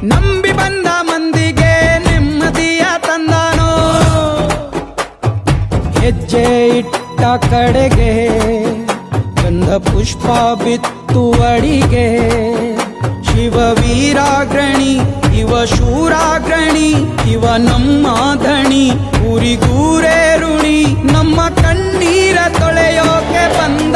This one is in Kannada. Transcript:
ನಂಬಿ ಬಂದ ಮಂದಿಗೆ ನೆಮ್ಮದಿಯ ತಂದಾನೋ. ಹೆಜ್ಜೆ ಇಟ್ಟ ಕಡೆಗೆ ಗಂಧ ಪುಷ್ಪ ಬಿತ್ತುವಡಿಗೆ. ಶಿವ ವೀರಾಗ್ರಣಿ ಇವ ಶೂರಾಗ್ರಣಿ ಇವ ನಮ್ಮ ಧಣಿ. ಊರಿಗೂರೇ ಋಣಿ ನಮ್ಮ ಕಣ್ಣೀರ ತೊಳೆಯೋಕೆ ಬಂದ